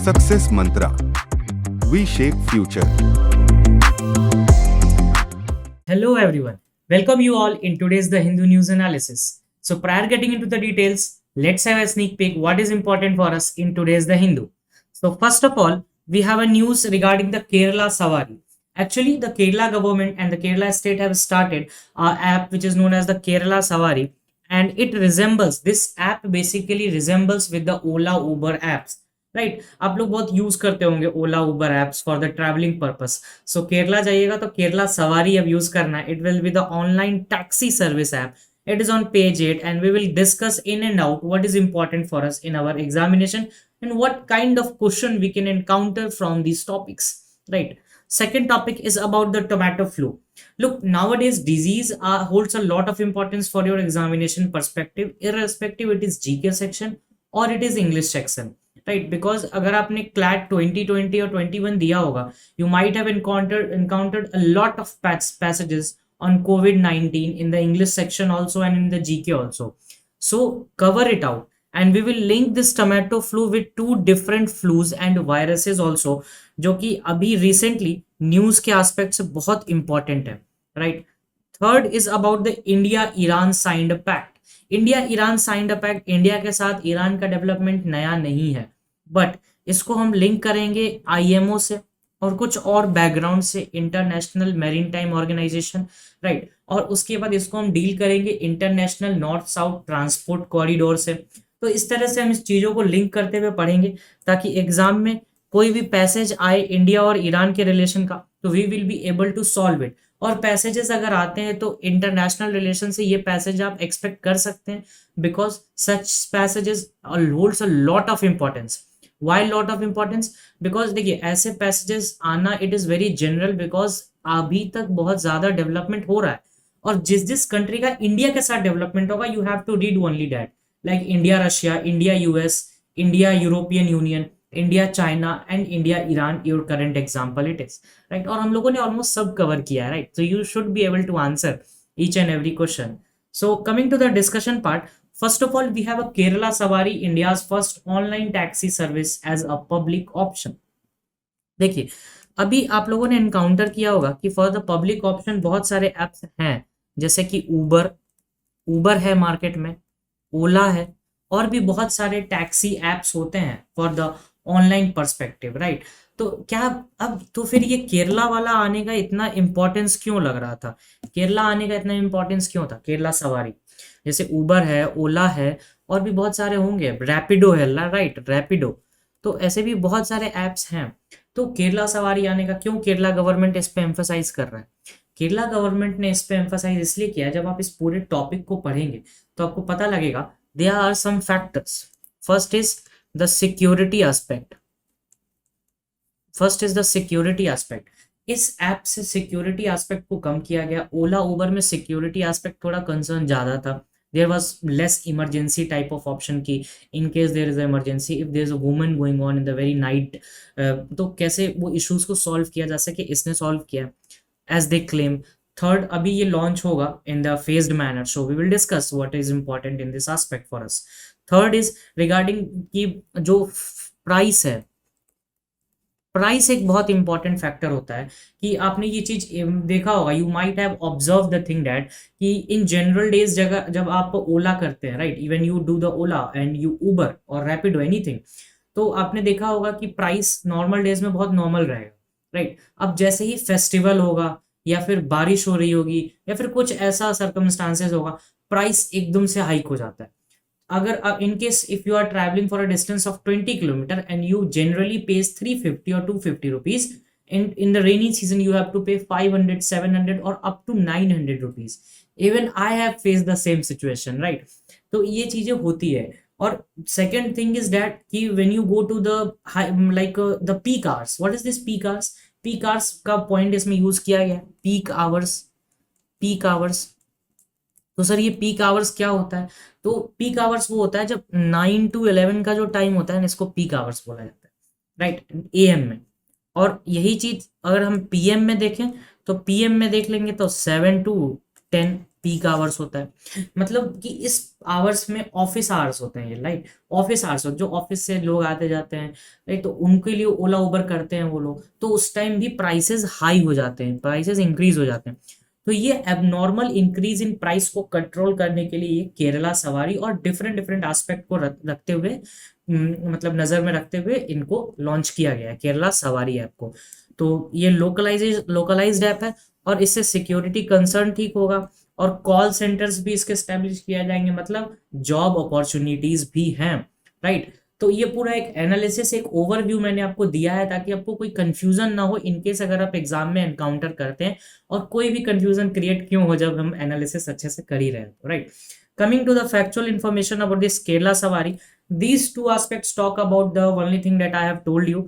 Success Mantra. We shape future. Hello everyone. Welcome you all in today's The Hindu News Analysis. So prior getting into the details, let's have a sneak peek what is important for us in today's The Hindu. So first of all, we have a news regarding the Kerala Savari. Actually, the Kerala government and the Kerala state have started an app which is known as the Kerala Savari, and it resembles, this app basically resembles with the Ola Uber apps. Right आप लोग बहुत use करते होंगे Ola Uber apps for the travelling purpose. So Kerala जाइएगा तो केरला सवारी अब use करना है. It will be the online taxi service app. It is on page 8 and we will discuss in and out what is important for us in our examination and what kind of question we can encounter from these topics. Right. Second topic is about the tomato flu. Look, nowadays disease holds a lot of importance for your examination perspective, irrespective it is GK section or it is English section. Right because अगर आपने CLAT 2020 और 21 दिया होगा, you might have encountered a lot of passages on COVID-19 in the English section also and in the GK also. So cover it out and we will link this tomato flu with two different flus and viruses also, जो कि अभी recently news के aspect से बहुत important है. Right. Third is about the India Iran signed pact. India Iran signed pact, India के साथ Iran का डेवलपमेंट नया नहीं है, बट इसको हम लिंक करेंगे आईएमओ से और कुछ और बैकग्राउंड से, international maritime organisation. Right. और उसके बाद इसको हम डील करेंगे international north south transport corridor से. तो इस तरह से हम इस चीजों को लिंक करते हुए पढ़ेंगे ताकि एग्जाम में कोई भी पैसेज आए इंडिया और ईरान के रिलेशन का तो we will be able to solve it. और पैसेजेस अगर आते हैं तो इंटरनेशनल रिलेशन से ये पैसेज आप एक्सपेक्ट कर सकते हैं because such passages holds a lot of importance. Why lot of importance? Because देखिए ऐसे पैसेजेस आना it is very general because अभी तक बहुत ज्यादा डेवलपमेंट हो रहा है और जिस जिस कंट्री का इंडिया के साथ डेवलपमेंट होगा you have to read only that. Like India Russia, India US, India European Union, India China and India Iran, your current example it is. Right. और हम लोगों ने ऑलमोस्ट सब कवर किया है. Right. So you should be able to answer each and every question. So coming to the discussion part, first of all we have a Kerala Savari, India's first online taxi service as a public option. देखिए अभी आप लोगों ने encounter किया होगा कि for the public option बहुत सारे एप्स हैं, जैसे कि उबर है मार्केट में, ओला है, और भी बहुत सारे टैक्सी एप्स होते हैं for the online perspective. Right. तो क्या अब तो फिर ये केरला वाला आने का इतना इंपॉर्टेंस क्यों लग रहा था? केरला आने का इतना इंपॉर्टेंस क्यों था? केरला सवारी, जैसे उबर है, ओला है, और भी बहुत सारे होंगे, रैपिडो है. राइट. रैपिडो. तो ऐसे भी बहुत सारे एप्स हैं. तो केरला सवारी आने का क्यों केरला गवर्नमेंट इस पे एम्फसाइज कर रहा है? केरला गवर्नमेंट ने इस पे एम्फसाइज इसलिए किया, जब आप इस पूरे टॉपिक को पढ़ेंगे तो आपको पता लगेगा there are some factors. First is the security aspect. इस ऐप से सिक्योरिटी एस्पेक्ट को कम किया गया. ओला उबर में सिक्योरिटी एस्पेक्ट थोड़ा कंसर्न ज्यादा था. There was less emergency type of option की in case there is emergency, if there is a woman going on in the very night, तो कैसे वो इश्यूज को सॉल्व किया जा सके, इसने सॉल्व किया एज दे क्लेम. थर्ड, अभी ये लॉन्च होगा in the phased manner, so we will discuss what is important in this aspect for us. Third is regarding की जो प्राइस है. प्राइस एक बहुत इंपॉर्टेंट फैक्टर होता है कि आपने ये चीज देखा होगा, you might have observe the thing that कि इन जनरल डेज जगह जब आप ओला करते हैं, right, even you do the Ola and you Uber और रैपिडो एनीथिंग, तो आपने देखा होगा कि प्राइस नॉर्मल डेज में बहुत नॉर्मल रहेगा. राइट. अब जैसे ही फेस्टिवल होगा या फिर बारिश हो रही होगी या फिर कुछ ऐसा सर्कमस्टांसेस होगा, प्राइस एकदम से हाइक हो जाता है. अगर in case if you are traveling for a distance of 20 kilometer and you generally pays 350 or 250 rupees, in the rainy season you have to pay 500, 700 or up to 900 rupees. Even I have faced the same situation, right? तो ये चीजें होती है. और second thing is that कि when you go to the the peak hours, what is this peak hours? Peak hours का point इसमें use किया गया, peak hours. तो सर ये पीक आवर्स क्या होता है? तो पीक आवर्स वो होता है जब 9 to 11 का जो टाइम होता है ना, इसको पीक आवर्स बोला जाता है. राइट. एएम में. और यही चीज अगर हम पीएम में देखें तो पीएम में देख लेंगे तो 7 to 10 पीक आवर्स होता है, मतलब कि इस आवर्स में ऑफिस आवर्स होते हैं ये, राइट। ऑफिस आवर्स जो ऑफिस से लोग आते जाते हैं, राइट, तो उनके लिए ओला उबर करते हैं वो लोग, तो उस टाइम भी प्राइसेस हाई हो जाते हैं, प्राइसेस इंक्रीज हो जाते हैं। तो ये एबनॉर्मल इंक्रीज इन प्राइस को कंट्रोल करने के लिए ये केरला सवारी और डिफरेंट डिफरेंट एस्पेक्ट को रखते हुए, मतलब नजर में रखते हुए इनको लॉन्च किया गया है केरला सवारी ऐप को। तो ये लोकलाइज्ड ऐप है, और इससे सिक्योरिटी कंसर्न ठीक होगा, और कॉल सेंटर्स भी इसके स्टैब्लिश किया जाएंगे, मतलब जॉब अपॉर्चुनिटीज भी हैं, राइट। तो ये पूरा एक एनालिसिस, एक ओवरव्यू मैंने आपको दिया है, ताकि आपको कोई कंफ्यूजन ना हो इनकेस अगर आप एग्जाम में एनकाउंटर करते हैं, और कोई भी कंफ्यूजन क्रिएट क्यों हो जब हम एनालिसिस अच्छे से कर ही रहे हैं, right. Coming to the factual information about this Kerala Savari, these two aspects talk about the only thing that I have told you,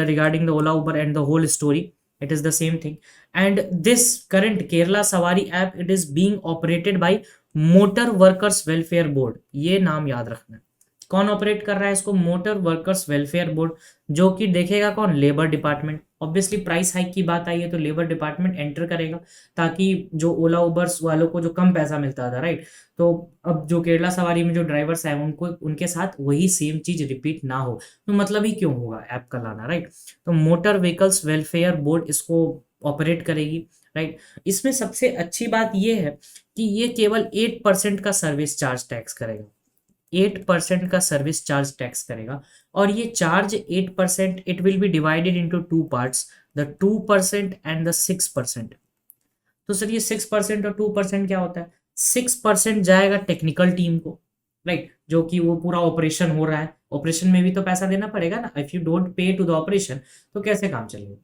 regarding the Ola Uber and the whole story. It is the same thing. And this current Kerala Savari app, it is being operated by Motor Workers Welfare Board. ये नाम याद रखना है। कौन operate कर रहा है इसको? मोटर वर्कर्स वेलफेयर बोर्ड, जो कि देखेगा कौन? Labour department. Obviously price hike की बात आई है तो लेबर डिपार्टमेंट एंटर करेगा, ताकि जो ओला उबर्स वालों को जो कम पैसा मिलता था, राइट, तो अब जो केरला सवारी में जो ड्राइवर्स हैं उनको, उनके साथ वही सेम चीज रिपीट ना हो, तो मतलब ही क्यों होगा ऐप का लाना, राइट। तो मोटर व्हीकल्स वेलफेयर बोर्ड इसको ऑपरेट करेगी, राइट। इसमें सबसे अच्छी बात यह है कि ये केवल 8% का सर्विस चार्ज टैक्स करेगा, 8% का सर्विस चार्ज टैक्स करेगा। और ये charge 8%, it will B divided into two parts, the 2% and the 6%। तो सर ये 6% और 2% क्या होता है? 6% जाएगा टेक्निकल टीम को, राइट, जो कि वो पूरा ऑपरेशन हो रहा है, ऑपरेशन में भी तो पैसा देना पड़ेगा ना, if you don't pay to the operation तो कैसे काम चलेगा।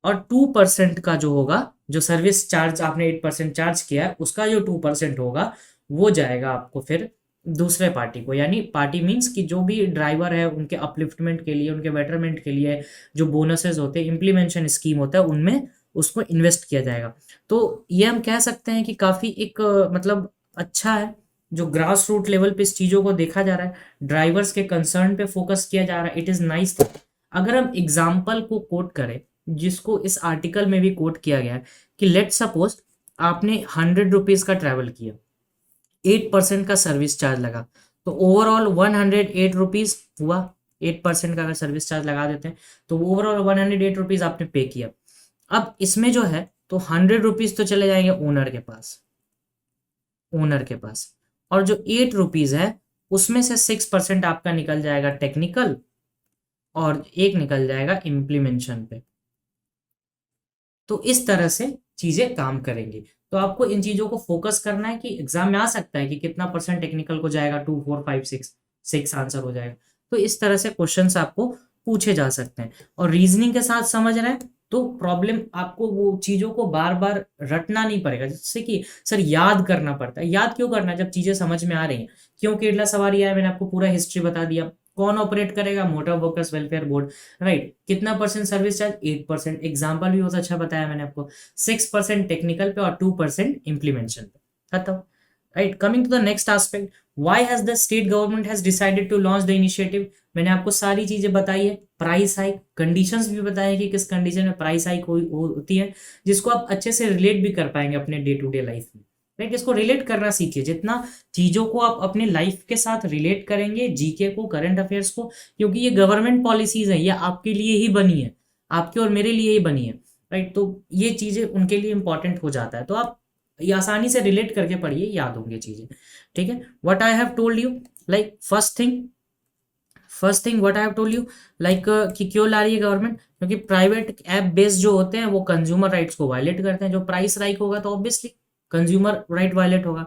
और 2% का जो होगा, जो सर्विस चार्ज आपने 8% चार्ज किया है, उसका जो 2% होगा वो जाएगा आपको फिर दूसरे पार्टी को, यानी पार्टी मीन्स कि जो भी ड्राइवर है उनके अपलिफ्टमेंट के लिए, उनके बेटरमेंट के लिए जो बोनसेस होते हैं, इम्प्लीमेंटेशन स्कीम होता है, उनमें उसको इन्वेस्ट किया जाएगा। तो ये हम कह सकते हैं कि काफ़ी एक मतलब अच्छा है, जो ग्रास रूट लेवल पे इस चीज़ों को देखा जा रहा है, ड्राइवर्स के कंसर्न पे फोकस किया जा रहा है, इट इज़ नाइस। अगर हम एग्जाम्पल को कोट करें, जिसको इस आर्टिकल में भी कोट किया गया है, कि लेट सपोज आपने 100 रुपीज़ का ट्रैवल किया, 8% का सर्विस चार्ज लगा, तो ओवरऑल 108 रुपीज़ हुआ। 8% का अगर सर्विस चार्ज लगा देते हैं तो ओवरऑल 108 रुपीज़ आपने पे किया। अब इसमें जो है तो 100 रुपीज़ तो चले जाएंगे ओनर के पास, और जो 8 रुपीज़ है उसमें से 6% आपका निकल जाएगा टेक्निकल, और एक निकल जाएगा इम्प्लीमेंटेशन पे। तो इस तरह से चीजें काम करेंगी। तो आपको इन चीजों को फोकस करना है, कि एग्जाम में आ सकता है कि कितना परसेंट टेक्निकल को जाएगा, 2 4 5 6 आंसर हो जाएगा। तो इस तरह से क्वेश्चंस आपको पूछे जा सकते हैं, और रीजनिंग के साथ समझ रहे हैं तो प्रॉब्लम आपको वो चीजों को बार बार रटना नहीं पड़ेगा, जिससे कि सर याद करना पड़ता है। याद क्यों करना है जब चीजें समझ में आ रही हैं? क्यों केरला सवारी आया, मैंने आपको पूरा हिस्ट्री बता दिया। कौन ऑपरेट करेगा? Motor workers welfare board, right. कितना परसेंट सर्विस चार्ज? 8%। एग्जाम्पल भी बहुत अच्छा बताया मैंने आपको। 6% टेक्निकल पे और 2% इम्प्लीमेंटेशन पे, खत्म, right. Coming to the next aspect, why has the state government has decided to launch the initiative. मैंने आपको सारी चीजें बताई है, प्राइस हाइक, कंडीशंस भी बताए कि किस कंडीशन में प्राइस हाइक होती है, जिसको आप अच्छे से रिलेट भी कर पाएंगे अपने डे टू डे लाइफ में, राइट। इसको रिलेट करना सीखिए, जितना चीजों को आप अपने लाइफ के साथ रिलेट करेंगे, जीके को, करंट अफेयर्स को, क्योंकि ये गवर्नमेंट पॉलिसीज है, ये आपके लिए ही बनी है, आपके और मेरे लिए ही बनी है, राइट। तो ये चीजें उनके लिए इंपॉर्टेंट हो जाता है, तो आप ये आसानी से रिलेट करके पढ़िए, याद होंगे चीजें, ठीक है। What I have told you, like first thing what I have told you, like कि क्यों ला रही है गवर्नमेंट? क्योंकि प्राइवेट ऐप बेस्ड जो होते हैं वो कंज्यूमर राइट्स को वायलेट करते हैं। जो प्राइस राइक होगा तो ऑब्वियसली कंज्यूमर राइट वायलेट होगा।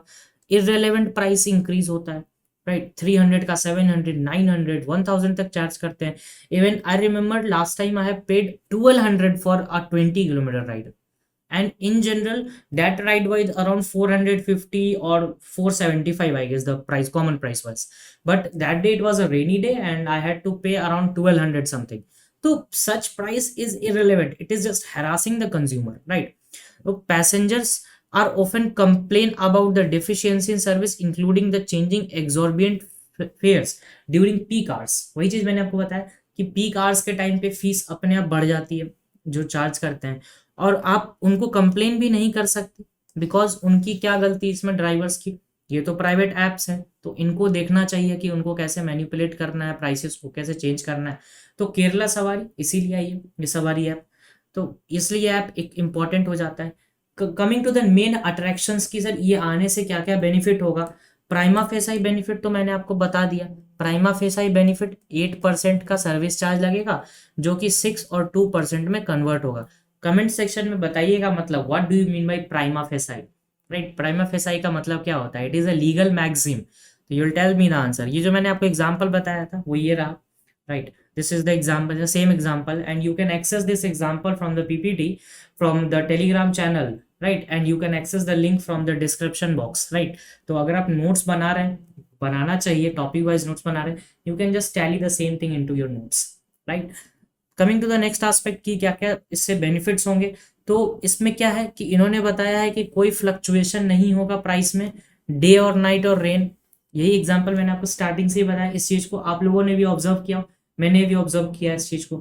इररेलेवेंट प्राइस इंक्रीज होता है, राइट। 300 का 700, 900, 1000 तक चार्ज करते हैं। Even I remember last time I have paid 1200 for a 20 kilometre ride, and in general that ride was around 450 or 475, I guess the price, common price was, but that day it was a rainy day and I had to pay around 1200 something. So such price is irrelevant, it is just harassing the consumer, right? So passengers are often complain about the deficiency in service, including the changing exorbitant fares during peak hours। वही चीज मैंने आपको बताया कि peak hours के time पे fees अपने आप बढ़ जाती है जो चार्ज करते हैं, और आप उनको कंप्लेन भी नहीं कर सकते, बिकॉज उनकी क्या गलती इसमें ड्राइवर्स की, ये तो प्राइवेट ऐप्स हैं तो इनको देखना चाहिए कि उनको कैसे मैनिपुलेट करना है, प्राइसेस को कैसे चेंज करना है। तो केरला सवारी इसीलिए आई है, ये सवारी ऐप, तो इसलिए ऐप एक इम्पॉर्टेंट हो जाता है। Coming to the main attractions की सर ये आने से क्या क्या बेनिफिट होगा। प्राइमा फेसाई बेनिफिट तो मैंने आपको बता दिया। प्राइमा फेसाई बेनिफिट 8% का सर्विस चार्ज लगेगा जो कि 6 और 2% में कन्वर्ट होगा। कमेंट सेक्शन में बताइएगा मतलब what do you mean by prima facie, right. Prima facie का मतलब क्या होता है, it is a legal maxim, तो you will tell me the answer. ये जो मैंने आपको एग्जांपल बताया था वो ये रहा, right. This is the example, the same example, and you can access this example from the PPT, from the Telegram channel, right? And you can access the link from the description box, right? तो अगर आप notes बना रहे हैं, बनाना चाहिए, topic wise notes बना रहे हैं, you can just tally the same thing into your notes, right? Coming to the next aspect की क्या क्या इससे बेनिफिट्स होंगे, तो इसमें क्या है कि इन्होंने बताया है कि कोई फ्लक्चुएशन नहीं होगा प्राइस में, डे और नाइट और रेन। यही एग्जांपल मैंने आपको स्टार्टिंग से ही बताया, इस चीज को आप लोगों ने भी ऑब्जर्व किया, मैंने भी ऑब्जर्व किया इस चीज को,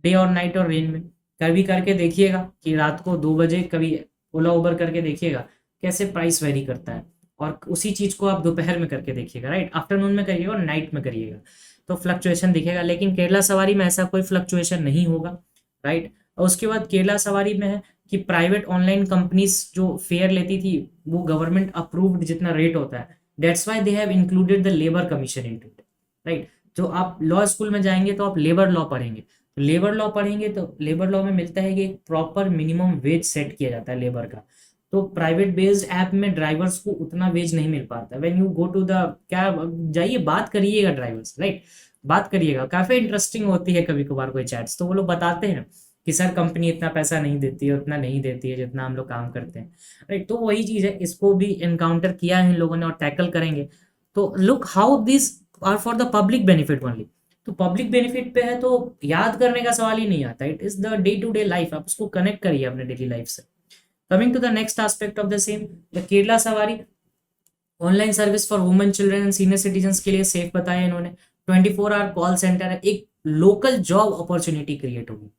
डे और नाइट और रेन में। कभी करके देखिएगा कि रात को 2 बजे कभी ओला उबर करके देखिएगा कैसे प्राइस वेरी करता है, और उसी चीज को आप दोपहर में करके देखिएगा, राइट, आफ्टरनून में करिएगा और नाइट में करिएगा, तो फ्लक्चुएशन दिखेगा। लेकिन केरला सवारी में ऐसा कोई फ्लक्चुएशन नहीं होगा, राइट। और उसके बाद केरला सवारी में है कि प्राइवेट ऑनलाइन कंपनीज जो फेयर लेती थी वो गवर्नमेंट अप्रूव्ड जितना रेट होता है, that's why they have included the labour commission into it, right. जो आप लॉ स्कूल में जाएंगे तो आप लेबर लॉ पढ़ेंगे, तो लेबर लॉ पढ़ेंगे तो लेबर लॉ में मिलता है कि एक प्रॉपर मिनिमम वेज सेट किया जाता है लेबर का। तो प्राइवेट बेस्ड ऐप में ड्राइवर्स को उतना वेज नहीं मिल पाता। When you go to the, क्या जाइए बात करिएगा ड्राइवर्स, राइट, बात करिएगा, काफी इंटरेस्टिंग होती है कभी कभार कोई चैट्स, तो वो लोग बताते हैं कि सर कंपनी इतना पैसा नहीं देती है, उतना नहीं देती है जितना हम लोग काम करते हैं, राइट। तो वही चीज है, इसको भी एनकाउंटर किया है इन लोगों ने और टैकल करेंगे। तो look how this are for the public benefit only, तो पब्लिक बेनिफिट पे है तो याद करने का सवाल ही नहीं आता, it is the day to day life, आप उसको कनेक्ट करिए अपने डेली लाइफ से। Coming to the next aspect of the same, the Kerala Savari online service for women, children and senior citizen के लिए सेफ बताया इन्होंने। 24 आवर कॉल सेंटर है, एक लोकल जॉब अपॉर्चुनिटी क्रिएट होगी।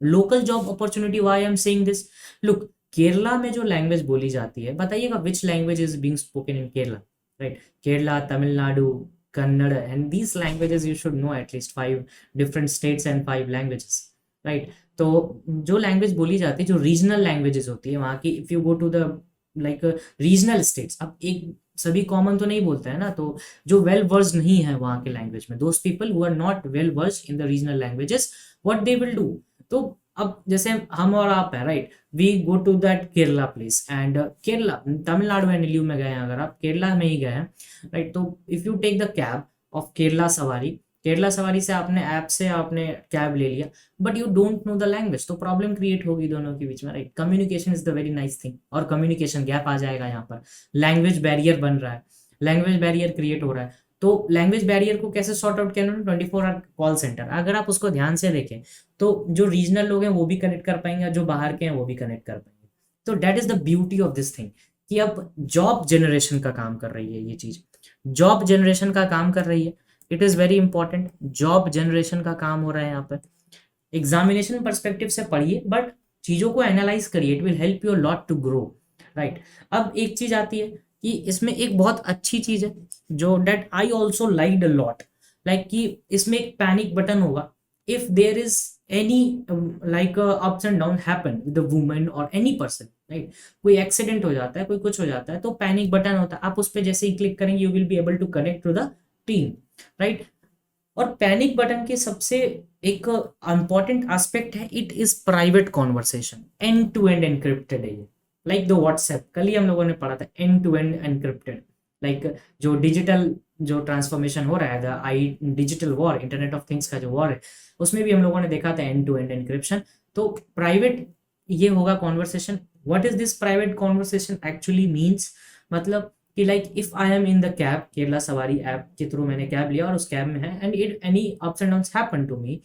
Local job opportunity, why I am saying this, look Kerala में जो language बोली जाती है, बताइएगा which language is being spoken in Kerala, right. Kerala, Tamil Nadu, Kannada, and these languages you should know at least 5 different states and 5 languages, right. तो जो language बोली जाती है, जो रीजनल लैंग्वेजेस होती है वहाँ की, if you go to the like regional states, अब एक सभी कॉमन तो नहीं बोलता है ना, तो जो वेल वर्स्ड नहीं है वहाँ के लैंग्वेज में, those people who are not well versed in the regional languages, what they will do, तो अब जैसे हम और आप है, right, we go to that Kerala place, and Kerala, Tamil Nadu and लियू में गए हैं, अगर आप केरला में ही गए हैं, राइट, तो if you take the cab of Kerala Savaari, Kerala सवारी से आपने ऐप से आपने कैब ले लिया, but you don't know the language, तो प्रॉब्लम क्रिएट होगी दोनों के बीच में, right. Communication is the very nice thing, और कम्युनिकेशन गैप आ जाएगा यहाँ पर, लैंग्वेज बैरियर बन रहा है, लैंग्वेज बैरियर क्रिएट हो रहा है। तो लैंग्वेज बैरियर को कैसे सॉर्ट आउट किया उन्होंने, 24 आवर कॉल सेंटर, अगर आप उसको ध्यान से देखें तो जो रीजनल लोग हैं वो भी कनेक्ट कर पाएंगे, जो बाहर के हैं वो भी कनेक्ट कर पाएंगे। तो that is the beauty of this thing, कि अब जॉब जनरेशन का काम कर रही है ये चीज, जॉब जनरेशन का काम कर रही है, it is very important, job generation का काम हो रहा है यहाँ पर। एग्जामिनेशन परस्पेक्टिव से पढ़िए बट चीजों को एनालाइज करिए, it will help you lot to grow, right. अब एक चीज आती है कि इसमें एक बहुत अच्छी चीज है जो that I also liked a lot, like कि इसमें एक पैनिक बटन होगा if there is any like ups and down happen with the woman और एनी पर्सन, राइट। कोई एक्सीडेंट हो जाता है, कोई कुछ हो जाता है, तो पैनिक बटन होता है, आप उस पर जैसे ही क्लिक करेंगे you will be able to connect to the team, right. और पैनिक बटन के सबसे एक इंपॉर्टेंट एस्पेक्ट है, it is private conversation, end to end encrypted है ये, लाइक द व्हाट्सएप, कल ही हम लोगों ने पढ़ा था, end to end encrypted, like जो डिजिटल जो ट्रांसफॉर्मेशन हो रहा है, the I digital war, internet of things का जो वॉर है, उसमें भी हम लोगों ने देखा था एंड टू एंड एनक्रिप्शन। तो प्राइवेट ये होगा conversation. What is this private conversation actually means, मतलब कि like if I am in the cab, Kerala सवारी ऐप के थ्रू मैंने कैब लिया और उस कैब में है, and it any ups and downs happen to me,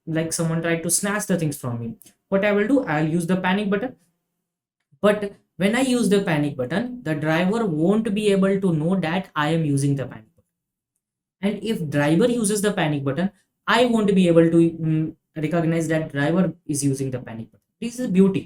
like someone tried to snatch the things from me, what I will do, I'll use the panic button. But when I use the panic button, the driver won't be able to know that I am using the panic button, and if driver uses the panic button, I won't be able to recognize that driver is using the panic button. This is beauty,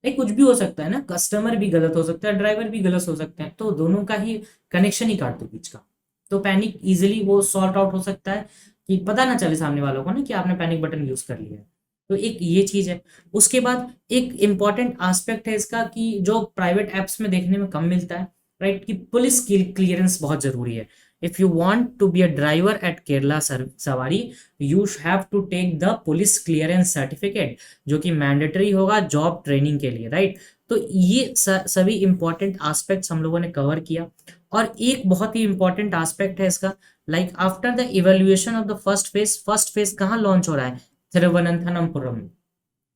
like कुछ भी हो सकता है ना, customer भी गलत हो सकता है, ड्राइवर भी गलत हो सकते हैं, तो दोनों का ही कनेक्शन ही काट दो बीच का, तो पैनिक इजिली वो सॉर्ट आउट हो सकता है, कि पता ना चले सामने वालों को ना कि आपने पैनिक बटन यूज कर लिया है। तो एक ये चीज है। उसके बाद एक इंपॉर्टेंट एस्पेक्ट है इसका, कि जो प्राइवेट एप्स में देखने में कम मिलता है, राइट, कि पुलिस क्लियरेंस बहुत जरूरी है। If you want to be a driver at Kerala Savari, you have to take the police clearance certificate, जो कि मैंडेटरी होगा जॉब ट्रेनिंग के लिए, राइट। तो ये सभी इंपॉर्टेंट एस्पेक्ट्स हम लोगों ने कवर किया। और एक बहुत ही इंपॉर्टेंट एस्पेक्ट है इसका, like after the evaluation of the first phase कहाँ लॉन्च हो रहा है? तिरुवनंतपुरम,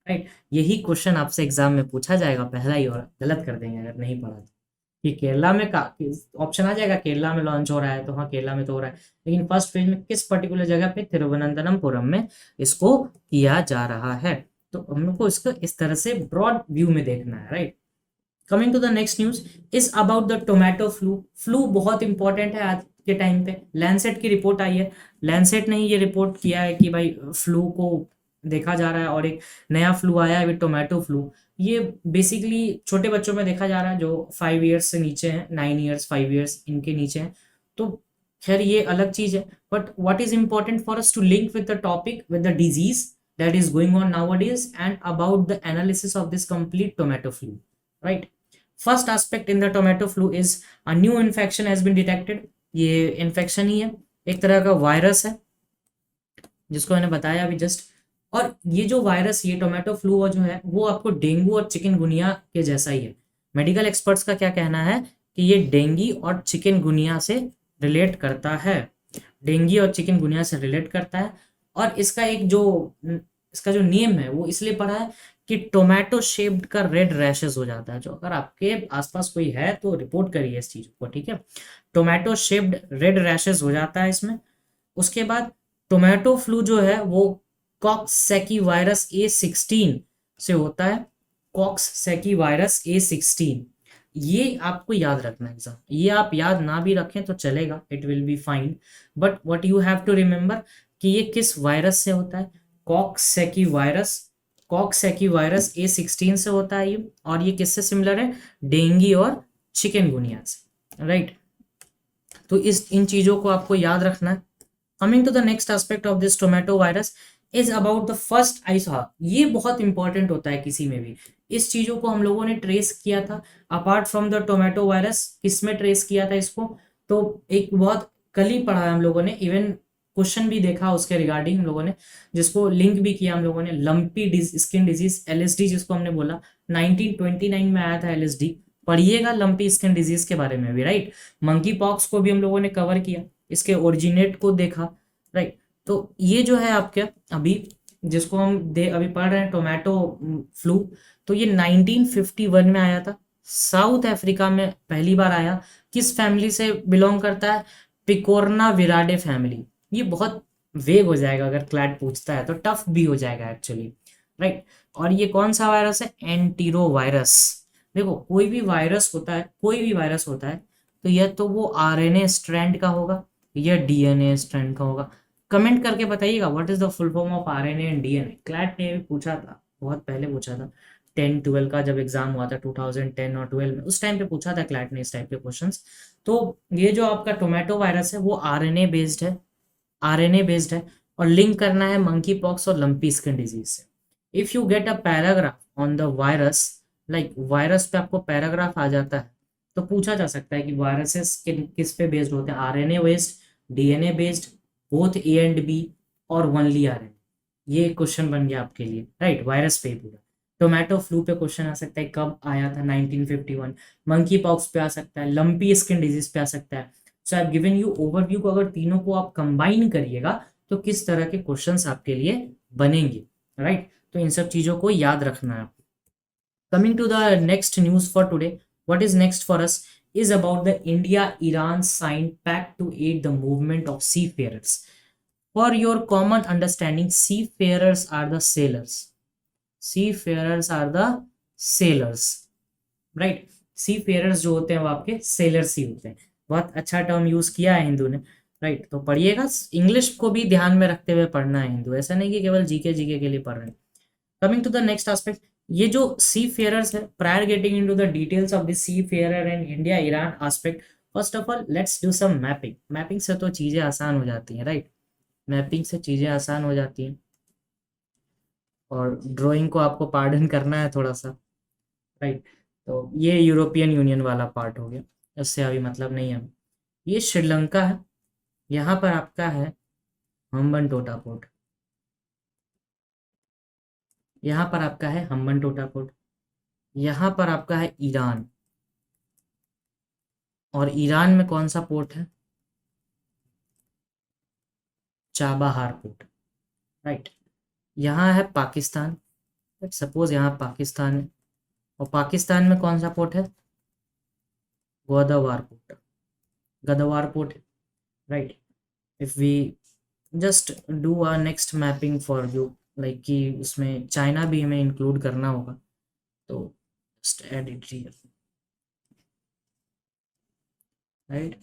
राइट। यही क्वेश्चन आपसे एग्जाम में पूछा जाएगा पहला ही, और गलत कर देंगे अगर नहीं पढ़ा तो, कि केरला में का ऑप्शन आ जाएगा, केरला में लॉन्च हो रहा है, तो हाँ केरला में तो हो रहा है, लेकिन फर्स्ट फेज में किस पर्टिकुलर जगह पे? तिरुवनंतपुरम में इसको किया जा रहा है। तो हम लोग को इसको इस तरह से ब्रॉड व्यू में देखना है, right. Coming to the next news is about the tomato flu. Flu बहुत इंपॉर्टेंट है आज के टाइम पे। लैंसेट की रिपोर्ट आई है, लैंसेट ने ये रिपोर्ट किया है कि भाई फ्लू को देखा जा रहा है, और एक नया फ्लू आया है टोमेटो फ्लू। ये बेसिकली छोटे बच्चों में देखा जा रहा है, जो 5 ईयर्स से नीचे हैं, 9 ईयर्स 5 ईयर्स इनके नीचे हैं। तो खैर ये अलग चीज है, but what is important for us to link with the topic, with the disease that is going on nowadays, and about the analysis of this complete tomato flu, right? First aspect in the tomato flu is a new infection has been detected. ये infection ही है, एक तरह का virus है जिसको मैंने बताया अभी जस्ट। और ये जो वायरस, ये टोमेटो फ्लू जो है, वो आपको डेंगू और चिकनगुनिया के जैसा ही है। मेडिकल एक्सपर्ट्स का क्या कहना है कि ये डेंगी और चिकनगुनिया से रिलेट करता है, डेंगी और चिकनगुनिया से रिलेट करता है। और इसका जो नेम है वो इसलिए पड़ा है कि टोमेटो शेप्ड का रेड रैशेस हो जाता है। जो अगर आपके आसपास कोई है तो रिपोर्ट करिए इस चीज को, ठीक है। टोमेटो शेप्ड रेड रैशेस हो जाता है इसमें। उसके बाद टोमेटो फ्लू जो है वो कॉक्ससैकी वायरस A16 से होता है, कॉक्ससैकी वायरस A16। ये आपको याद रखना है एग्जाम, ये आप याद ना भी रखें तो चलेगा, it will be fine, but what you have to remember कि ये किस वायरस से होता है? कॉक्ससैकी वायरस। कॉक्ससैकी वायरस A16 से होता है ये, और ये किससे सिमिलर है? डेंगी और चिकनगुनिया से, राइट। तो इन चीजों को आपको याद रखना है। Coming to the next aspect of this tomato virus is about the first I saw. ये बहुत इंपॉर्टेंट होता है किसी में भी। इस चीजों को हम लोगों ने ट्रेस किया था apart from the tomato virus, किसमें ट्रेस किया था इसको? तो एक बहुत कल ही पढ़ा है हम लोगों ने, इवन क्वेश्चन भी देखा उसके रिगार्डिंग हम लोगों ने, जिसको लिंक भी किया हम लोगों ने, लंपी स्किन डिजीज, LSD जिसको हमने बोला। 1929 में आया था LSD, पढ़िएगा लंपी स्किन डिजीज के बारे में भी, राइट। मंकी पॉक्स को भी हम लोगों ने कवर किया, इसके ओरिजिनेट को देखा, राइट। तो ये जो है आपके अभी जिसको हम अभी पढ़ रहे हैं टोमेटो फ्लू, तो ये 1951 में आया था, साउथ अफ्रीका में पहली बार आया। किस फैमिली से बिलोंग करता है? पिकोरना विराडे फैमिली। ये बहुत वेग हो जाएगा अगर क्लैट पूछता है, तो टफ भी हो जाएगा एक्चुअली, राइट। और ये कौन सा वायरस है? Antero virus. देखो कोई भी वायरस होता है, कोई भी वायरस होता है, तो यह तो वो RNA स्ट्रैंड का होगा या DNA स्ट्रैंड का होगा। कमेंट करके बताइएगा what is the full form of RNA and DNA। CLAT ने भी पूछा था, बहुत पहले पूछा था, 10-12 का जब एग्जाम हुआ था 2010 और 12 में, उस टाइम पे पूछा था क्लैट ने इस टाइप के क्वेश्चंस। तो ये जो आपका टोमेटो वायरस है वो RNA बेस्ड है, RNA बेस्ड है, और लिंक करना है मंकी पॉक्स और लंपी स्किन डिजीज से। If you get a paragraph on the virus, like virus पे आपको पैराग्राफ आ जाता है, तो पूछा जा सकता है कि वायरसेस किस पे बेस्ड होते हैं? RNA based, DNA based, both A and B, और ओनली RNA। ये क्वेश्चन बन गया आपके लिए, राइट। वायरस पे पूरा। टोमेटो फ्लू पे क्वेश्चन आ सकता है, कब आया था? 1951। मंकी पॉक्स पे आ सकता है, लंपी स्किन डिजीज पे आ सकता है। So I have given you overview को, अगर तीनों को आप कंबाइन करिएगा तो किस तरह के क्वेश्चंस आपके लिए बनेंगे, राइट। तो इन सब चीजों को याद रखना है। Coming to the next news for today, what is next for us is about the India-Iran signed pact to aid the movement of seafarers. For your common understanding, seafarers are the sailors. Seafarers are the sailors, right? Seafarers जो होते हैं वो आपके sailors ही होते हैं। बहुत अच्छा term use किया है हिंदू ने, राइट। तो पढ़िएगा, इंग्लिश को भी ध्यान में रखते हुए पढ़ना है हिंदू, ऐसा नहीं कि केवल जीके के लिए पढ़ रहे हैं। Coming to the next aspect, ये जो सी फेयरर्स है, prior getting into the details of the seafarer and India Iran aspect, first of all let's do some mapping. Mapping से तो चीजें आसान हो जाती हैं, राइट? मैपिंग से चीजें आसान हो जाती हैं, और ड्राइंग को आपको पार्डन करना है थोड़ा सा, राइट? तो ये यूरोपियन यूनियन वाला पार्ट हो गया, इससे अभी मतलब नहीं है। ये श्रीलंका है, यहाँ पर आपका है हम्बनटोटा पोर्ट, यहाँ पर आपका है हम्बनटोटा पोर्ट, यहाँ पर आपका है ईरान, और ईरान में कौन सा पोर्ट है? Chabahar port, right? यहाँ है पाकिस्तान, सपोज यहाँ पाकिस्तान है, और पाकिस्तान में कौन सा पोर्ट है? Gwadar port, Gwadar port, right? If we just do our next mapping for you, like कि उसमें चाइना भी हमें इंक्लूड करना होगा, तो just add it here, right?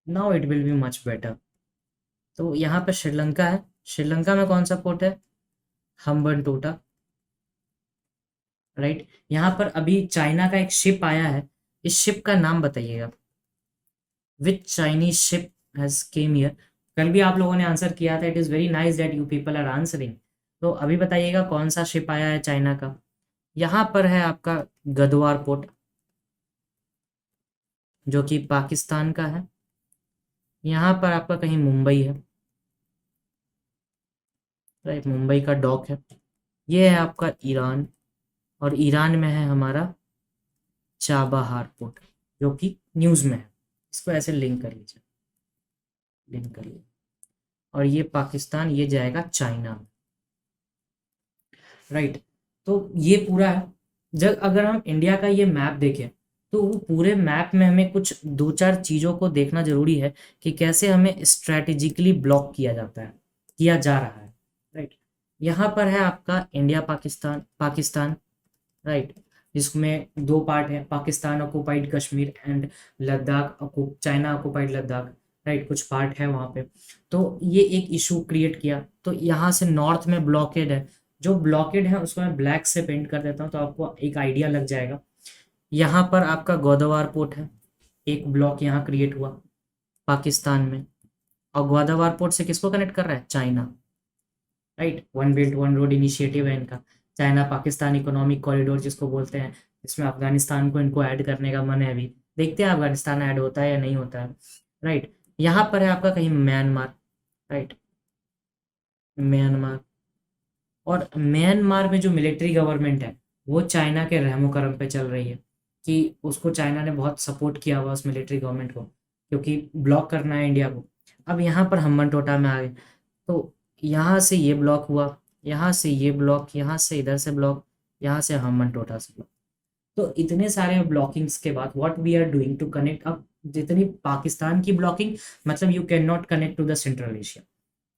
Now it will be much better. तो यहाँ पे श्रीलंका है, श्रीलंका में कौन सा पोर्ट है? हम्बनटोटा, राइट? यहाँ पर अभी चाइना का एक शिप आया है, इस शिप का नाम बताइएगा, which Chinese ship has came here? कल भी आप लोगों ने आंसर किया था, it is very nice that you people are answering. तो अभी बताइएगा कौन सा शिप आया है चाइना का? यहाँ पर है आपका गदवार पोर्ट, जो कि पाकिस्तान का है। यहाँ पर आपका कहीं मुंबई है, राइट? मुंबई का डॉक है। ये है आपका ईरान, और ईरान में है हमारा चाबाहार पोर्ट, जो कि न्यूज़ में है। इसको ऐसे लिंक कर लीजिए, लिंक कर लीजिए, और ये पाकिस्तान, ये जाएगा चाइना में, राइट? तो ये पूरा है। जब अगर हम इंडिया का ये मैप देखें, तो वो पूरे मैप में हमें कुछ दो चार चीज़ों को देखना जरूरी है कि कैसे हमें स्ट्रैटेजिकली ब्लॉक किया जाता है, किया जा रहा है, राइट? यहाँ पर है आपका इंडिया पाकिस्तान, पाकिस्तान, राइट? जिसमें दो पार्ट है, Pakistan occupied Kashmir and Ladakh, China occupied Ladakh, right? कुछ पार्ट है वहाँ पे। तो ये एक इशू क्रिएट किया, तो यहाँ से नॉर्थ में ब्लॉकेड है, जो ब्लॉकेड है उसको मैं ब्लैक से पेंट कर देता हूँ, तो आपको एक आइडिया लग जाएगा। यहाँ पर आपका गोदावार पोर्ट है, एक ब्लॉक यहाँ क्रिएट हुआ पाकिस्तान में, और गोदावार पोर्ट से किसको कनेक्ट कर रहा है? China, right? One belt one road initiative है इनका, चाइना पाकिस्तान इकोनॉमिक कॉरिडोर जिसको बोलते हैं, इसमें अफगानिस्तान को इनको ऐड करने का मन है। अभी देखते हैं अफगानिस्तान ऐड होता है या नहीं होता है, राइट? यहाँ पर है आपका कहीं म्यांमार, राइट? म्यांमार, और म्यांमार में जो मिलिट्री गवर्नमेंट है वो चाइना के रहमो करम पे चल रही है, कि उसको चाइना ने बहुत सपोर्ट किया हुआ उस मिलिट्री गवर्नमेंट को, क्योंकि ब्लॉक करना है इंडिया को। अब यहाँ पर हम्बन टोटा में आ गए, तो यहाँ से ये ब्लॉक हुआ, यहाँ से ये ब्लॉक, यहाँ से इधर से ब्लॉक, यहाँ से हम्बन टोटा से ब्लॉक। तो इतने सारे ब्लॉकिंग्स के बाद what we are doing to connect, अब जितनी पाकिस्तान की ब्लॉकिंग, मतलब you can not connect to the central Asia.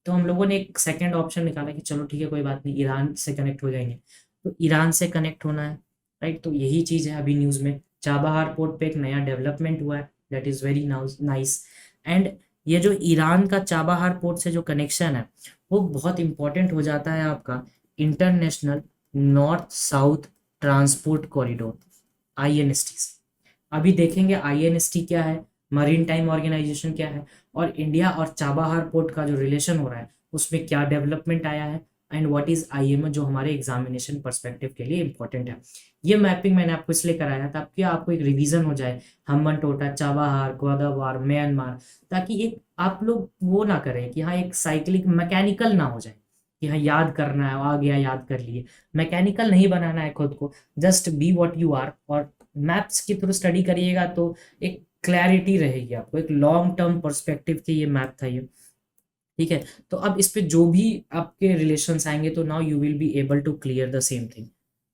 तो हम लोगों ने एक सेकेंड ऑप्शन निकाला कि चलो ठीक है कोई बात नहीं, ईरान से कनेक्ट हो जाएंगे। तो ईरान से कनेक्ट होना है, राइट? तो यही चीज़ है अभी न्यूज़ में, चाबहार पोर्ट पे एक नया डेवलपमेंट हुआ है, that is very nice. And ये जो ईरान का चाबहार पोर्ट से जो कनेक्शन है वो बहुत इंपॉर्टेंट हो जाता है आपका international north south transport corridor, INST। अभी देखेंगे INST क्या है, मरीन टाइम ऑर्गेनाइजेशन क्या है, और इंडिया और चाबहार पोर्ट का जो रिलेशन हो रहा है उसमें क्या डेवलपमेंट आया है, एंड व्हाट इज IMO, जो हमारे एग्जामिनेशन पर्सपेक्टिव के लिए इंपॉर्टेंट है। ये मैपिंग मैंने आपको इसलिए कराया ताकि आपको एक रिवीजन हो जाए, हम्बन टोटा, चाबहार, गोदावार, म्यांमार, ताकि एक आप लोग वो ना करें कि हाँ एक साइक्लिक मैकेनिकल ना हो जाए कि हाँ याद करना है, आ गया याद कर लिए। मैकेनिकल नहीं बनाना है खुद को, just be what you are, और मैप्स के थ्रू स्टडी करिएगा तो एक क्लैरिटी रहेगी आपको, एक लॉन्ग टर्म पर्सपेक्टिव के ये मैप था ये, ठीक है? तो अब इस पे जो भी आपके रिलेशंस आएंगे तो now you will be able to clear the same thing.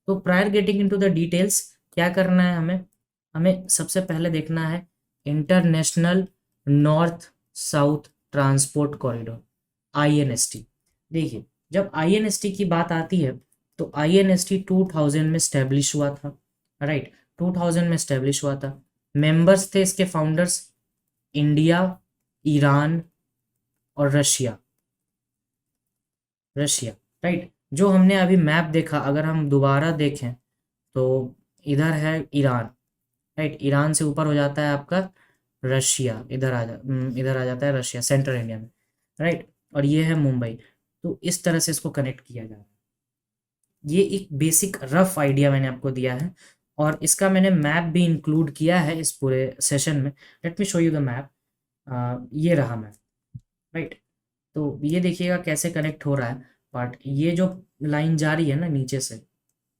तो prior getting into the details, क्या करना है हमें? हमें सबसे पहले देखना है international north south transport corridor, INST। देखिए जब INST की बात आती है तो INST 2000 में स्टैब्लिश हुआ था, राइट? 2000 में स्टैब्लिश हुआ था। मेंबर्स थे इसके फाउंडर्स, इंडिया, ईरान और रशिया, रशिया, राइट? जो हमने अभी मैप देखा, अगर हम दोबारा देखें तो इधर है ईरान, राइट। ईरान से ऊपर हो जाता है आपका रशिया, इधर आ जाता है रशिया सेंट्रल इंडिया में, राइट। और ये है मुंबई। तो इस तरह से इसको कनेक्ट किया जा रहा है। ये एक बेसिक रफ आइडिया मैंने आपको दिया है, और इसका मैंने मैप भी इंक्लूड किया है इस पूरे सेशन में। Let me show you the map. ये रहा मैप, राइट। तो ये देखिएगा कैसे कनेक्ट हो रहा है। बट ये जो लाइन जा रही है ना नीचे से,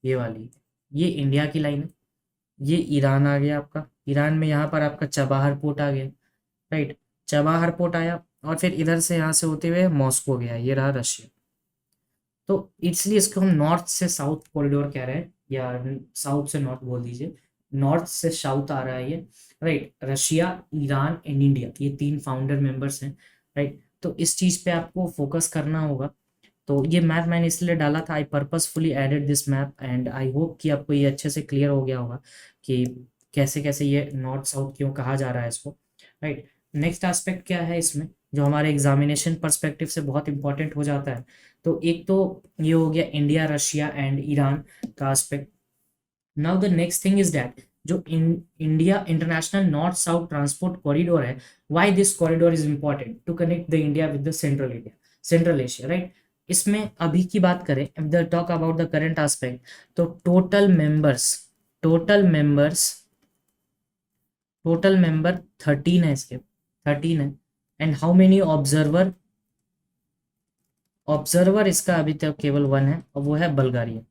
ये वाली, ये इंडिया की लाइन है। ये ईरान आ गया आपका, ईरान में यहाँ पर आपका चबाहर पोर्ट आ गया, राइट। चबाहर पोर्ट आया, और फिर इधर से यहाँ से होते हुए मॉस्को गया, ये रहा रशिया। तो इसलिए इसको हम नॉर्थ से साउथ कॉरिडोर कह रहे हैं, या साउथ से नॉर्थ बोल दीजिए। नॉर्थ से साउथ आ रहा है ये, right. Russia, Iran and India, ये 3 फाउंडर मेंबर्स हैं, राइट। तो इस चीज़ पे आपको फोकस करना होगा। तो ये मैप मैंने इसलिए डाला था, I purposefully added this map, and I hope कि आपको ये अच्छे से क्लियर हो गया होगा कि कैसे कैसे ये नॉर्थ साउथ क्यों कहा जा रहा है इसको, राइट। नेक्स्ट एस्पेक्ट क्या है इसमें, जो हमारे एग्जामिनेशन पर्सपेक्टिव से बहुत इंपॉर्टेंट हो जाता है। तो एक तो ये हो गया इंडिया, रशिया एंड ईरान का aspect. Now the next thing is that जो India international north south transport corridor है, why this corridor is important to connect the India with the central Asia, right. इसमें अभी की बात करें, if the talk about the current aspect, तो total members total member 13 है इसके, 13 है। And how many observer, observer इसका अभी तक केवल 1 है, और वो है बल्गारिया।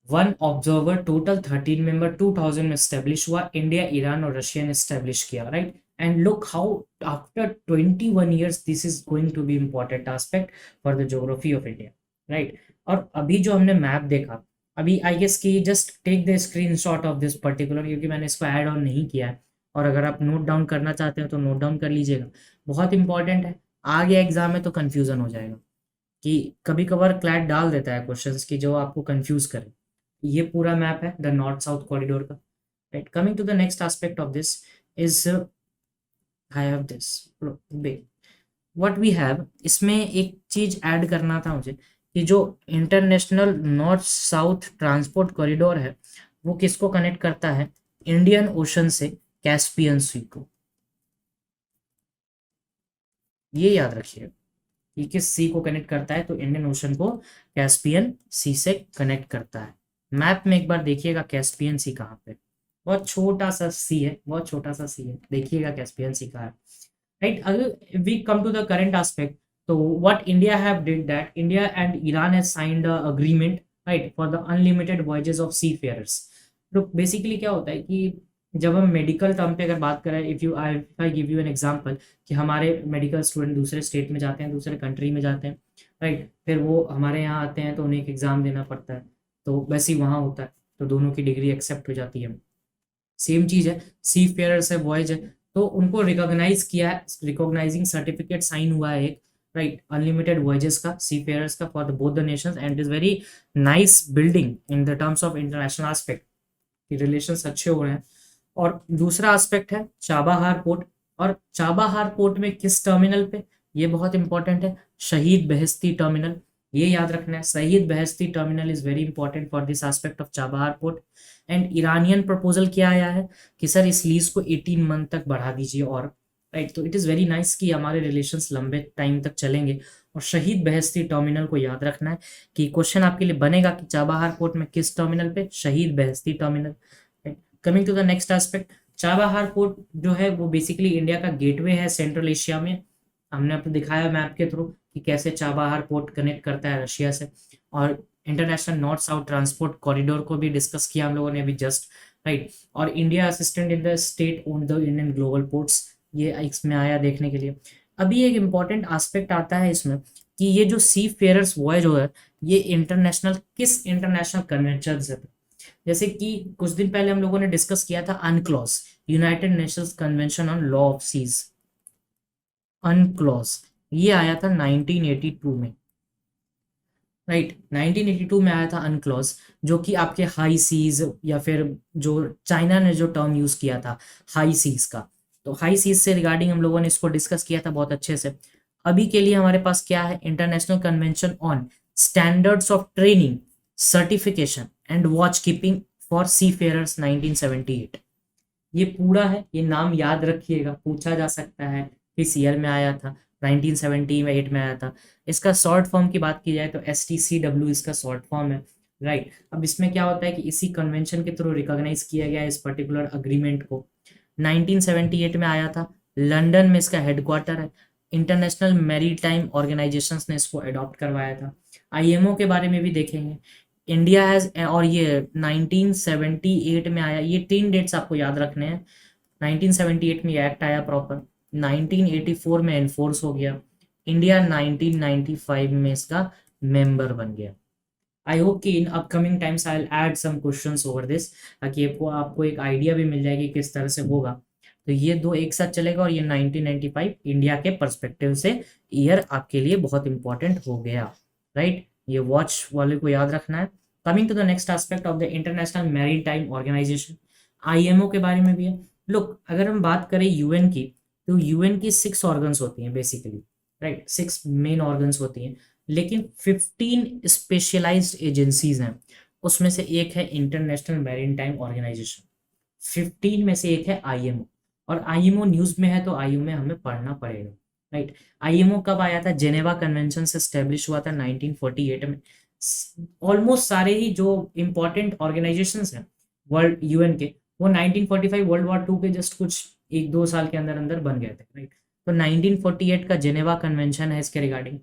1 ऑब्जर्वर, टोटल 13 मेंबर, 2000 में स्टेब्लिश हुआ, इंडिया, ईरान और रशिया ने स्टेब्लिश किया, right. And look how after 21 years this is going to be important aspect for the geography of India, right. और अभी जो हमने मैप देखा, अभी आई गेस कि just take the screenshot of this particular, क्योंकि मैंने इसको ऐड ऑन नहीं किया है। और अगर आप नोट डाउन करना चाहते हैं तो नोट डाउन कर लीजिएगा, बहुत इंपॉर्टेंट है। आ गया एग्जाम में तो कंफ्यूजन हो जाएगा, कि कभी कभार क्लैट डाल देता है क्वेश्चंस की जो आपको कंफ्यूज करे। ये पूरा मैप है द नॉर्थ साउथ कॉरिडोर का, right. Coming to the next aspect of this is, I have this what we have. इसमें एक चीज ऐड करना था मुझे, कि जो international north south transport corridor है, वो किसको कनेक्ट करता है, इंडियन ओशन से कैस्पियन सी को। ये याद रखिए कि किस सी को कनेक्ट करता है, तो इंडियन ओशन को कैस्पियन सी से कनेक्ट करता है। मैप में एक बार देखिएगा कैस्पियन सी कहाँ पे, बहुत छोटा सा सी है, बहुत छोटा सा सी है, देखिएगा कैस्पियन सी कहाँ है, राइट। अगर we come to the current aspect, तो what India have did that India and Iran has signed a agreement, right, for the unlimited voyages of seafarers. तो बेसिकली क्या होता है कि जब हम मेडिकल टर्म पे अगर बात करें, if I give you an example, कि हमारे मेडिकल स्टूडेंट दूसरे स्टेट में जाते हैं, दूसरे कंट्री में जाते हैं, राइट। फिर वो हमारे यहाँ आते हैं तो उन्हें एक एग्जाम देना पड़ता है, तो वैसे ही वहाँ होता है, तो दोनों की डिग्री एक्सेप्ट हो जाती है। सेम चीज है, सी फेयर्स है, वॉयज है, तो उनको रिकॉग्नाइज किया है, रिकॉग्नाइजिंग सर्टिफिकेट साइन हुआ है एक, राइट, अनलिमिटेड वॉयजेस का, सी फेयर्स का, for the both the Nations, and is very nice building in the terms of international aspect, कि रिलेशंस अच्छे हो रहे हैं। और दूसरा एस्पेक्ट है चाबाहार पोर्ट, और चाबाहार पोर्ट में किस टर्मिनल पे, ये बहुत इंपॉर्टेंट है, शहीद बेहेस्ती टर्मिनल। ये याद रखना है, Shahid Beheshti terminal is very important for this aspect of Chabahar port. And Iranian proposal क्या आया है कि सर इस लीज को 18 मंथ तक बढ़ा दीजिए, और राइट। तो इट इज़ वेरी नाइस कि हमारे रिलेशंस लंबे टाइम तक चलेंगे। और शहीद बेहेस्ती टर्मिनल को याद रखना है, कि क्वेश्चन आपके लिए बनेगा कि चाबाहार पोर्ट में किस टर्मिनल पे, Shahid Beheshti terminal. Coming to the next aspect, Chabahar port जो है वो बेसिकली इंडिया का गेटवे है सेंट्रल एशिया में। हमने आपको दिखाया मैप के थ्रू कि कैसे चाबाहार पोर्ट कनेक्ट करता है रशिया से। और international north south transport corridor को भी डिस्कस किया हम लोगों ने अभी जस्ट, राइट। और India assistant in the state own the Indian global ports, ये इसमें आया देखने के लिए। अभी एक इम्पॉर्टेंट एस्पेक्ट आता है इसमें, कि ये जो सी फेयर्स वॉयज हो है, ये इंटरनेशनल किस इंटरनेशनल कन्वेंशन से, जैसे कि कुछ दिन पहले हम लोगों ने डिस्कस किया था UNCLOS, United Nations Convention on law of seas, UNCLOS, ये आया था 1982 में, राइट। 1982 में आया था अनक्लॉज, जो कि आपके हाई सीज, या फिर जो चाइना ने जो टर्म यूज किया था हाई सीज का, तो हाई सीज से रिगार्डिंग हम लोगों ने इसको डिस्कस किया था बहुत अच्छे से। अभी के लिए हमारे पास क्या है, international convention on standards of training, certification and watch keeping for seafarers 1978। ये पूरा है, ये नाम याद रखिएगा, पूछा जा सकता है किस ईयर में आया था, 1978 में आया था। इसका शॉर्ट फॉर्म की बात की जाए तो STCW इसका शॉर्ट फॉर्म है, राइट। अब इसमें क्या होता है कि इसी कन्वेंशन के थ्रू रिकॉग्नाइज किया गया है इस पर्टिकुलर अग्रीमेंट को। 1978 में आया था, लंदन में इसका हेडक्वार्टर है, इंटरनेशनल मैरीटाइम ऑर्गेनाइजेशंस ने इसको अडॉप्ट करवाया था। IMO के बारे में भी देखेंगे, इंडिया हैज, और ये 1978 में आया, ये 3 डेट्स आपको याद रखने हैं। 1978 में एक्ट आया प्रॉपर, 1984 में एनफोर्स हो गया, इंडिया 1995 में इसका मेंबर बन गया। आई होप कि in upcoming times I will add some questions over this, ताकि आपको एक आइडिया भी मिल जाएगी किस तरह से होगा। तो ये दो एक साथ चलेगा, और ये 1995 इंडिया के पर्सपेक्टिव से ईयर आपके लिए बहुत इंपॉर्टेंट हो गया, राइट। ये वॉच वाले को याद रखना है। Coming to the next aspect of the international maritime organisation, IMO के बारे में भी है। लुक, अगर हम बात करें UN की, तो UN की 6 ऑर्गन्स होती हैं बेसिकली, राइट, 6 मेन ऑर्गन्स होती हैं, लेकिन 15 स्पेशलाइज्ड एजेंसीज हैं। उसमें से एक है इंटरनेशनल मैरीटाइम ऑर्गेनाइजेशन, 15 में से एक है IMO। और IMO न्यूज में है तो IMO हमें पढ़ना पड़ेगा, राइट। IMO कब आया था, जेनेवा कन्वेंशन से स्टेब्लिश हुआ था 1948 में। ऑलमोस्ट सारे ही जो इंपॉर्टेंट ऑर्गेनाइजेशंस हैं वर्ल्ड UN के, वो 1945 वर्ल्ड वॉर 2 के जस्ट कुछ 1-2 साल के अंदर अंदर बन गए थे, राइट। तो 1948 का जेनेवा कन्वेंशन है इसके रिगार्डिंग,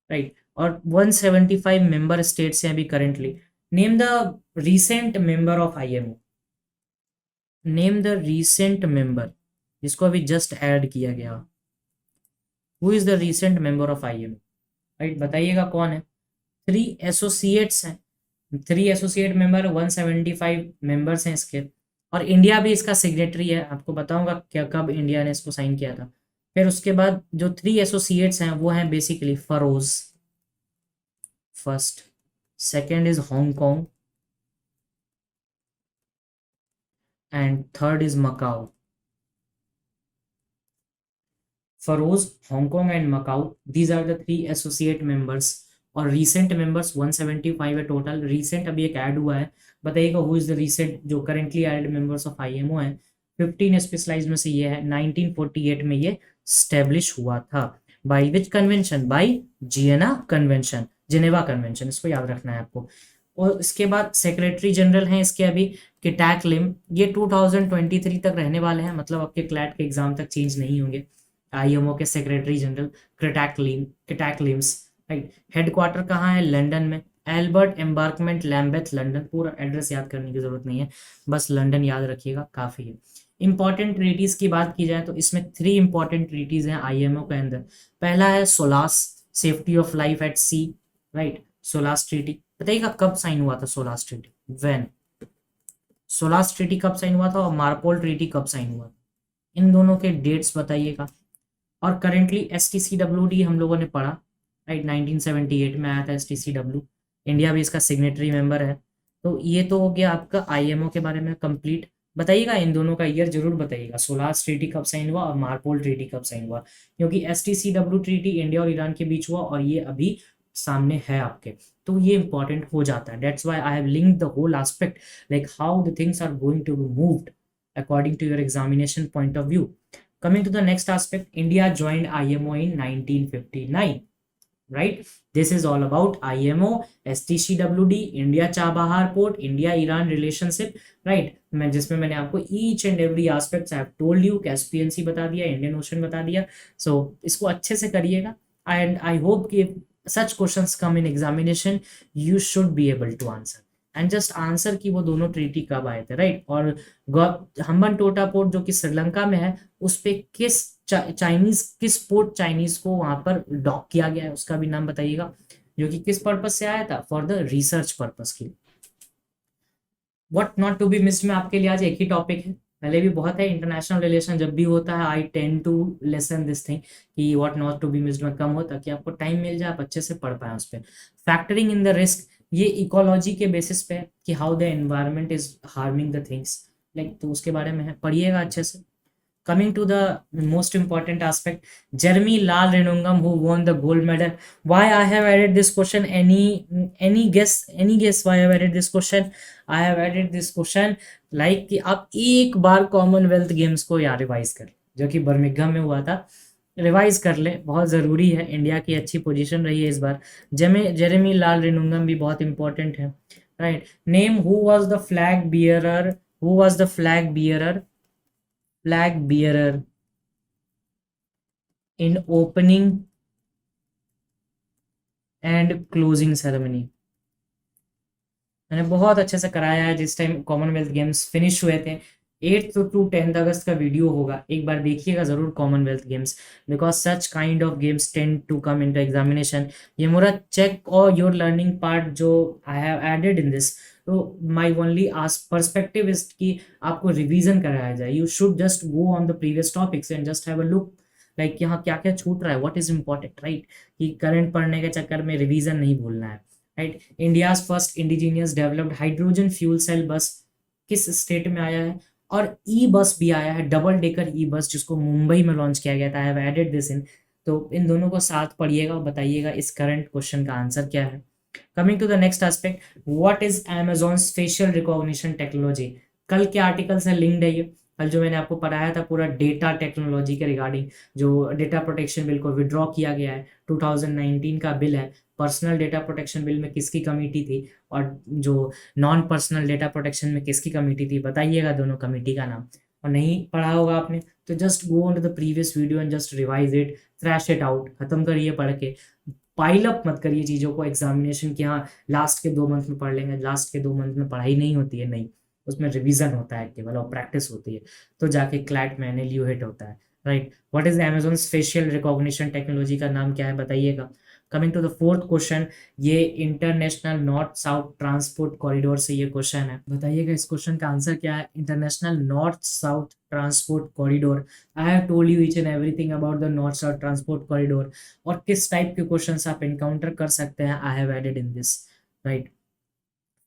राइट। और 175 मेंबर स्टेट्स हैं अभी currently. Name the recent member of IMO, name the recent member जिसको अभी जस्ट ऐड किया गया, who is the recent member of IMO, right, बताइएगा कौन है। 3 एसोसिएट्स हैं, 3 एसोसिएट मेंबर, 175 मेंबर्स हैं इसके, और इंडिया भी इसका सिग्नेटरी है। आपको बताऊंगा क्या कब इंडिया ने इसको साइन किया था। फिर उसके बाद जो 3 एसोसिएट्स हैं वो हैं basically Faroes first, second is Hong Kong, and third is Macao. Faroes, Hong Kong and Macao, these are the 3 associate members. और रीसेंट मेंबर्स 175 है टोटल, रीसेंट अभी एक ऐड हुआ है। बताइएगा हु इज द रीसेंट जो currently added members of IMO है। 15 specialise में से ये है, 1948 में ये स्टेब्लिश हुआ था। By which convention, by Geneva convention, Geneva convention, इसको याद रखना है आपको। और इसके बाद सेक्रेटरी जनरल हैं इसके अभी किटैक लिम, ये 2023 तक रहने वाले हैं, मतलब आपके क्लैट के एग्जाम तक चेंज नहीं होंगे। IMO के secretary general Kitack Lims, right. Headquarter कहाँ है, लंदन में, एल्बर्ट एम्बार्कमेंट लैम्बेथ लंदन। पूरा एड्रेस याद करने की जरूरत नहीं है, बस लंदन याद रखिएगा काफी है। इंपॉर्टेंट ट्रीटीज की बात की जाए तो इसमें 3 इंपॉर्टेंट ट्रीटीज हैं IMO के अंदर। पहला है SOLAS, safety of life at sea, right, SOLAS treaty. बताइएगा कब साइन हुआ था SOLAS treaty, when, SOLAS treaty कब साइन हुआ था, और मार्पोल ट्रीटी कब साइन हुआ था, इन दोनों के डेट्स बताइएगा। और करेंटली STCWD हम लोगों ने पढ़ा, राइट, 1978 में आया था STCW, इंडिया भी इसका सिग्नेटरी मेंबर है। तो ये तो हो गया आपका IMO के बारे में कंप्लीट। बताइएगा इन दोनों का ईयर जरूर बताइएगा, सोलास ट्रीटी कब साइन हुआ और मार्पोल ट्रीटी कब साइन हुआ, क्योंकि STCW ट्रीटी इंडिया और ईरान के बीच हुआ और ये अभी सामने है आपके, तो ये इंपॉर्टेंट हो जाता है। That's why I have linked the whole aspect, like how the things are going to be moved according to your examination point of view. Coming to the next aspect, India joined IMO in 1959, right? This is all about IMO, STCWD, India Chabahar Port, India Iran relationship, right? मैं जिसमें मैंने आपको each and every aspects I have told you, Caspian Sea बता दिया, Indian Ocean बता दिया, so इसको अच्छे से करिएगा, and I hope कि such questions come in examination, you should be able to answer. And just answer की वो दोनों ट्रीटी कब आए थे, राइट। और हम्बन टोटा पोर्ट जो कि श्रीलंका में है, उस पे किस चाइनीज, किस पोर्ट चाइनीज को वहां पर डॉक किया गया है उसका भी नाम बताइएगा, जो कि किस पर्पज से आया था, फॉर द रिसर्च पर्पज के लिए। What not to be missed में आपके लिए आज एक ही टॉपिक है, पहले भी बहुत है। इंटरनेशनल रिलेशन जब भी होता है I tend to lesson this thing कि what not to be missed में कम हो, ताकि आपको टाइम मिल जाए, आप अच्छे से पढ़ पाए उस पर। फैक्टरिंग इन द रिस्क, ये इकोलॉजी के बेसिस पे है कि how the environment is harming the things, like, तो उसके बारे में है, पढ़िएगा अच्छे से। Coming to the most important aspect, Jeremy Lal Renungam, who won the gold medal. Why I have added this question? Any guess? Any guess why I have added this question? I have added this question like कि आप एक बार Commonwealth games को यार revise कर, जो कि Birmingham में हुआ था, रिवाइज कर ले, बहुत ज़रूरी है। इंडिया की अच्छी पोजीशन रही है इस बार। जेरेमी लाल रिनुंगम भी बहुत इंपॉर्टेंट है, right. Name who was the flag bearer, who was the flag bearer in opening and closing ceremony. मैंने बहुत अच्छे से कराया है जिस टाइम कॉमनवेल्थ गेम्स फिनिश हुए थे। 8th to 10th अगस्त का वीडियो होगा, एक बार देखिएगा ज़रूर Commonwealth Games, because such kind of games tend to come in to examination. ये मेरा चेक और योर लर्निंग पार्ट जो I have added in this, तो my only as perspective is कि आपको रिवीजन कराया जाए। You should just go on the previous topics and just have a look like यहाँ क्या क्या छूट रहा है, व्हाट इज इंपॉर्टेंट, राइट। कि करंट पढ़ने के चक्कर में रिवीजन नहीं भूलना है, right. India's first indigenous developed hydrogen fuel cell bus किस स्टेट में आया है? और ई बस भी आया है, डबल डेकर ई बस, जिसको मुंबई में लॉन्च किया गया था। I have added this in. तो इन दोनों को साथ पढ़िएगा और बताइएगा इस करंट क्वेश्चन का आंसर क्या है। Coming to the next aspect, what is Amazon facial recognition technology? कल के आर्टिकल से लिंक्ड है ये। कल जो मैंने आपको पढ़ाया था पूरा डेटा टेक्नोलॉजी के रिगार्डिंग, जो डेटा प्रोटेक्शन बिल को विड्रॉ किया गया है, 2019 का बिल है। पर्सनल डेटा प्रोटेक्शन बिल में किसकी कमेटी थी और जो नॉन पर्सनल डेटा प्रोटेक्शन में किसकी कमेटी थी, बताइएगा दोनों कमेटी का नाम। और नहीं पढ़ा होगा आपने तो just go on to the previous video and just revise it, thrash it out, खत्म करिए पढ़ के। पाइल अप मत करिए चीज़ों को एग्जामिनेशन की, हाँ लास्ट के 2 मंथ में पढ़ लेंगे। लास्ट के 2 मंथ में पढ़ाई नहीं होती है, नहीं, उसमें रिवीजन होता है केवल और प्रैक्टिस होती है, तो जाके क्लैट में एनएलयू हिट होता है, right. What is Amazon facial recognition technology का नाम क्या है, बताइएगा। Coming to the fourth question, ये international north south transport corridor से ये क्वेश्चन है, बताइएगा इस क्वेश्चन का आंसर क्या है। International north south transport corridor, I have told you each and everything about the north south transport corridor और किस टाइप के क्वेश्चंस आप एनकाउंटर कर सकते हैं, I have added in this, right.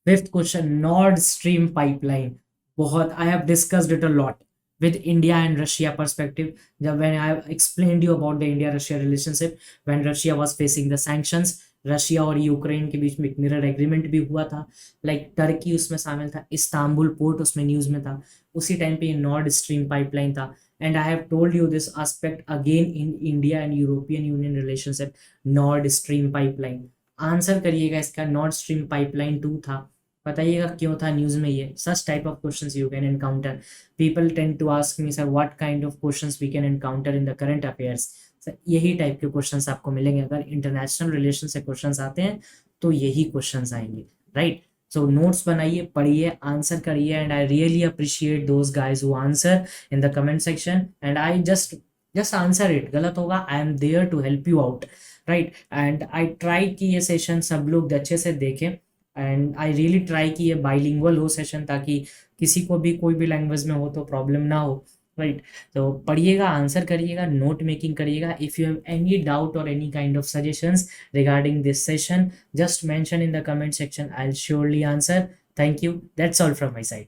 Fifth question, Nord Stream pipeline, बहुत I have discussed it a lot with India and Russia perspective. When I explained you about the India-Russia relationship, when Russia was facing the sanctions, Russia और Ukraine के बीच में एक mirror agreement भी हुआ था, like Turkey उसमें शामिल था, इस्तांबुल पोर्ट उसमें न्यूज़ में था, उसी टाइम पे ये नॉर्ड स्ट्रीम पाइपलाइन था। And I have told you this aspect again in India and European union relationship, Nord Stream pipeline. Answer करिएगा इसका, नॉर्ड स्ट्रीम पाइपलाइन 2 था, बताइएगा क्यों था न्यूज़ में ये। Such type of questions you can encounter. People tend to ask me sir what kind of questions we can encounter in the current affairs. Sir यही type के क्वेश्चंस आपको मिलेंगे, अगर इंटरनेशनल रिलेशन से क्वेश्चंस आते हैं तो यही क्वेश्चंस आएंगे, राइट। सो नोट्स बनाइए, पढ़िए, आंसर करिए, and I really appreciate those guys who answer in the comment section, and I just answer it. गलत होगा, I am there to help you out, right. And I try कि ये session सब लोग अच्छे से देखें, एंड आई रियली ट्राई कि ये बाइलिंगुअल हो सेशन, ताकि किसी को भी कोई भी लैंग्वेज में हो तो प्रॉब्लम ना हो, राइट। तो पढ़िएगा, आंसर करिएगा, नोट मेकिंग करिएगा। If you have any doubt और any kind of suggestions regarding this session, just mention in the comment section, I will surely answer. Thank you, that's all from my side.